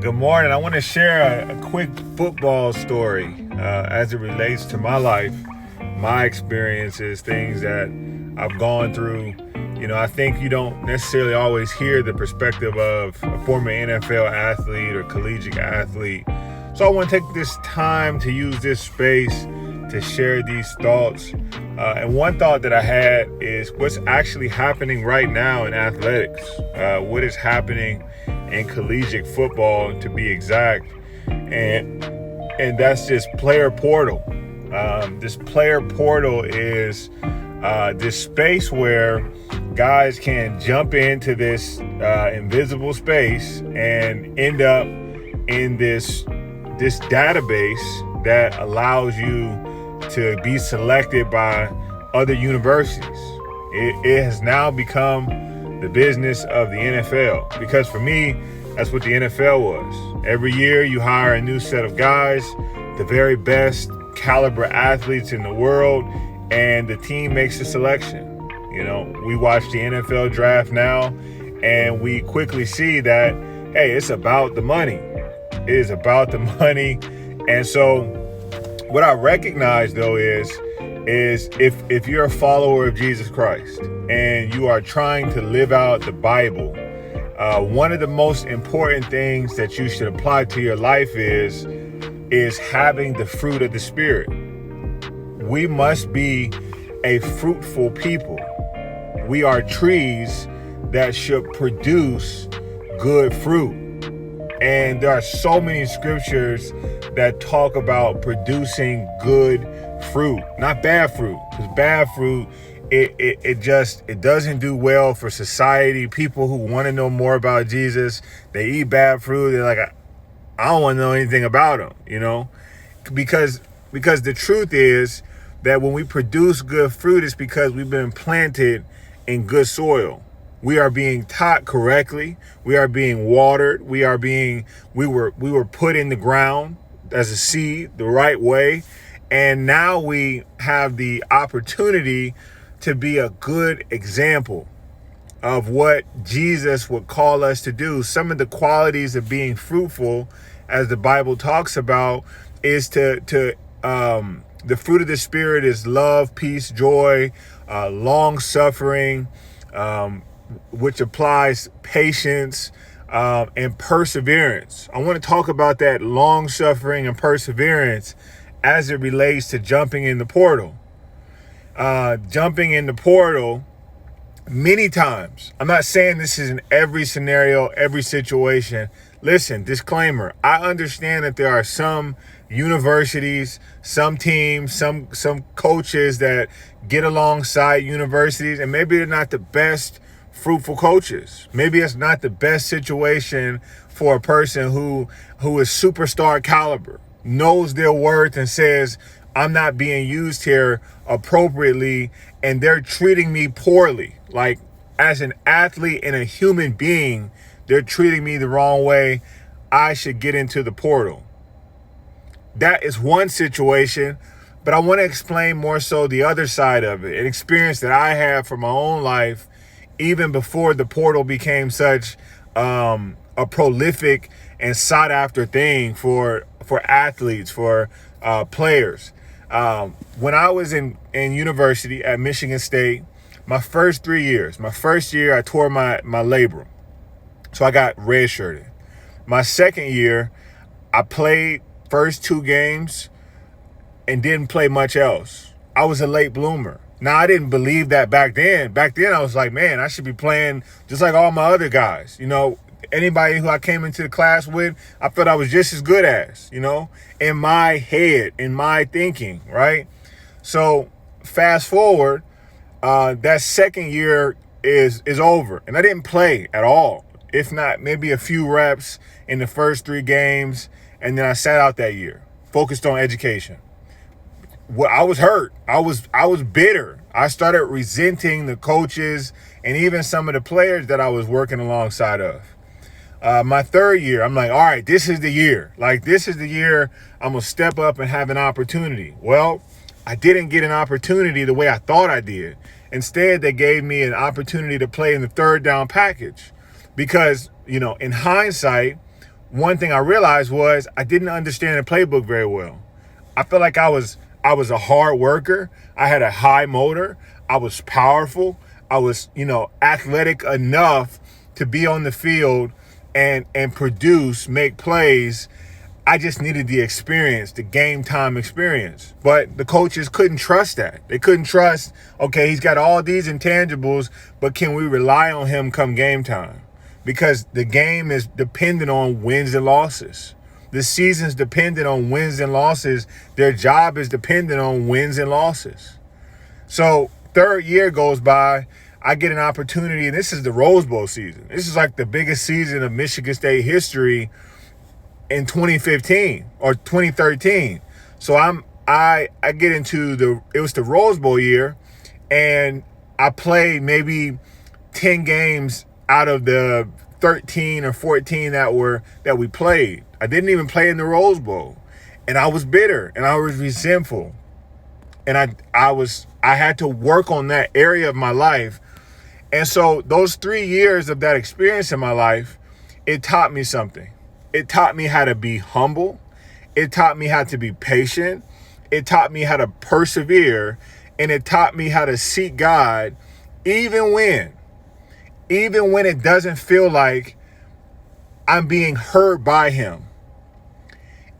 Good morning. I want to share a quick football story as it relates to my life, my experiences, things that I've gone through. I think you don't necessarily always hear the perspective of a former NFL athlete or collegiate athlete. So I want to take this time to use this space to share these thoughts. And one thought that I had is what's actually happening right now in athletics. What is happening in collegiate football, to be exact, and that's just player portal. This player portal is this space where guys can jump into this invisible space and end up in this database that allows you to be selected by other universities. It has now become the business of the NFL, because for me, that's what the NFL was. Every year you hire a new set of guys, the very best caliber athletes in the world, and the team makes a selection. We watch the NFL draft now, and we quickly see that, hey, it's about the money. It is about the money. And so what I recognize, though, is if you're a follower of Jesus Christ and you are trying to live out the Bible, one of the most important things that you should apply to your life is having the fruit of the Spirit. We must be a fruitful people. We are trees that should produce good fruit. And there are so many scriptures that talk about producing good fruit, not bad fruit, because bad fruit, it doesn't do well for society. People who want to know more about Jesus, they eat bad fruit. They're like, I don't want to know anything about him, because the truth is that when we produce good fruit, it's because we've been planted in good soil. We are being taught correctly. We are being watered. We were put in the ground as a seed the right way. And now we have the opportunity to be a good example of what Jesus would call us to do. Some of the qualities of being fruitful, as the Bible talks about, is the fruit of the Spirit is love, peace, joy, long suffering, which applies patience and perseverance. I want to talk about that long suffering and perseverance as it relates to jumping in the portal. Jumping in the portal many times. I'm not saying this is in every scenario, every situation. Listen, disclaimer. I understand that there are some universities, some teams, some coaches that get alongside universities, and maybe they're not the best fruitful coaches. Maybe it's not the best situation for a person who is superstar caliber, knows their worth, and says, I'm not being used here appropriately, and they're treating me poorly. Like, as an athlete and a human being, they're treating me the wrong way. I should get into the portal. That is one situation, but I want to explain more so the other side of it, an experience that I have from my own life, even before the portal became such a prolific and sought after thing for athletes, for players. When I was in university at Michigan State, my first 3 years, my first year I tore my labrum, so I got redshirted. My second year, I played first 2 games and didn't play much else. I was a late bloomer. Now, I didn't believe that back then. Back then, I was like, man, I should be playing just like all my other guys. Anybody who I came into the class with, I felt I was just as good as, in my head, in my thinking, right? So fast forward, that second year is over, and I didn't play at all. If not, maybe a few reps in the first 3 games, and then I sat out that year, focused on education. Well, I was hurt. I was bitter. I started resenting the coaches and even some of the players that I was working alongside of. My third year, I'm like, all right, this is the year. This is the year I'm going to step up and have an opportunity. Well, I didn't get an opportunity the way I thought I did. Instead, they gave me an opportunity to play in the third down package because, in hindsight, one thing I realized was I didn't understand the playbook very well. I felt like I was a hard worker. I had a high motor. I was powerful. I was, athletic enough to be on the field and produce, make plays. I just needed the experience, the game time experience. But the coaches couldn't trust that. They couldn't trust, okay, he's got all these intangibles, but can we rely on him come game time? Because the game is dependent on wins and losses. The season's dependent on wins and losses. Their job is dependent on wins and losses. So third year goes by, I get an opportunity, and this is the Rose Bowl season. This is like the biggest season of Michigan State history in 2015 or 2013. So I get into it was the Rose Bowl year, and I played maybe 10 games out of the 13 or 14 that we played. I didn't even play in the Rose Bowl. And I was bitter and I was resentful. And I had to work on that area of my life. And so those 3 years of that experience in my life, it taught me something. It taught me how to be humble. It taught me how to be patient. It taught me how to persevere. And it taught me how to seek God even when it doesn't feel like I'm being heard by him.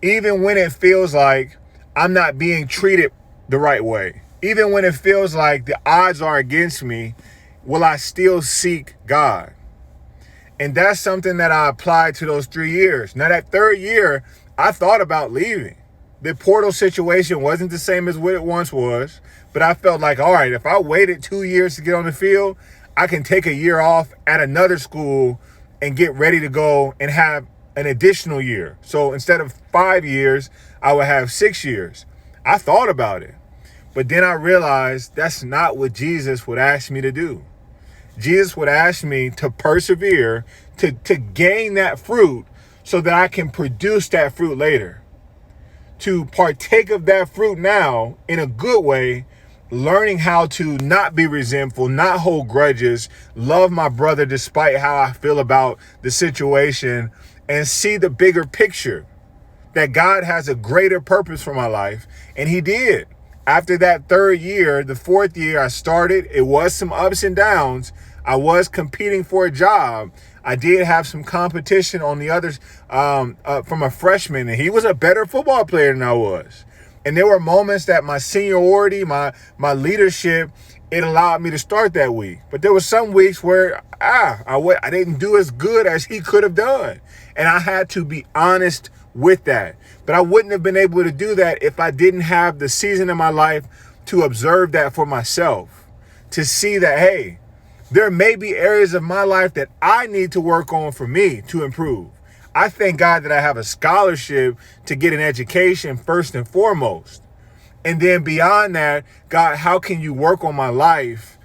Even when it feels like I'm not being treated the right way. Even when it feels like the odds are against me, will I still seek God? And that's something that I applied to those 3 years. Now, that third year, I thought about leaving. The portal situation wasn't the same as what it once was, but I felt like, all right, if I waited 2 years to get on the field, I can take a year off at another school and get ready to go and have an additional year. So instead of 5 years, I would have 6 years. I thought about it, but then I realized that's not what Jesus would ask me to do. Jesus would ask me to persevere, to gain that fruit so that I can produce that fruit later. To partake of that fruit now in a good way, learning how to not be resentful, not hold grudges, love my brother despite how I feel about the situation, and see the bigger picture that God has a greater purpose for my life. And he did. After that third year, the fourth year I started, it was some ups and downs. I was competing for a job. I did have some competition on the others from a freshman, and he was a better football player than I was. And there were moments that my seniority, my leadership, it allowed me to start that week. But there were some weeks where I didn't do as good as he could have done. And I had to be honest with that. But I wouldn't have been able to do that if I didn't have the season in my life to observe that for myself, to see that, hey, there may be areas of my life that I need to work on for me to improve. I thank God that I have a scholarship to get an education first and foremost. And then beyond that, God, how can you work on my life?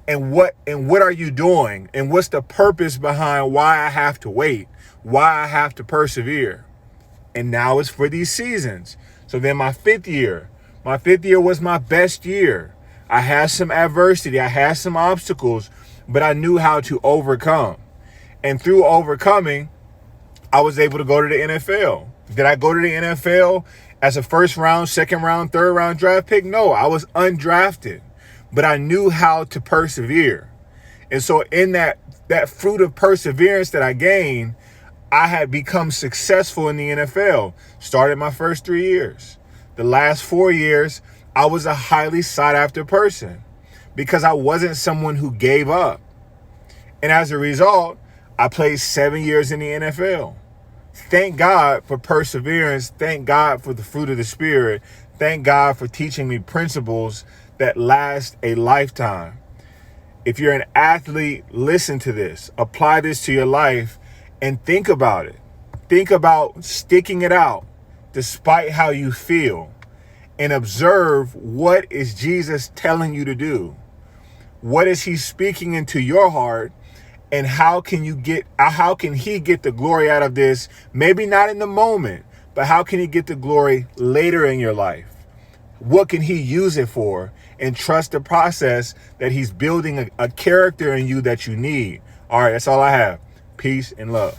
And what are you doing? And what's the purpose behind why I have to wait? Why I have to persevere? And now it's for these seasons. So then my fifth year was my best year. I had some adversity. I had some obstacles, but I knew how to overcome. And through overcoming, I was able to go to the NFL. Did I go to the NFL as a first round, second round, third round draft pick? No, I was undrafted, but I knew how to persevere. And so in that fruit of perseverance that I gained, I had become successful in the NFL. Started my first 3 years. The last 4 years, I was a highly sought after person because I wasn't someone who gave up. And as a result, I played 7 years in the NFL. Thank God for perseverance. Thank God for the fruit of the Spirit. Thank God for teaching me principles that last a lifetime. If you're an athlete, listen to this. Apply this to your life and think about it. Think about sticking it out despite how you feel, and observe what is Jesus telling you to do. What is he speaking into your heart? And how can he get the glory out of this? Maybe not in the moment, but how can he get the glory later in your life? What can he use it for? And trust the process that he's building a character in you that you need. All right, that's all I have. Peace and love.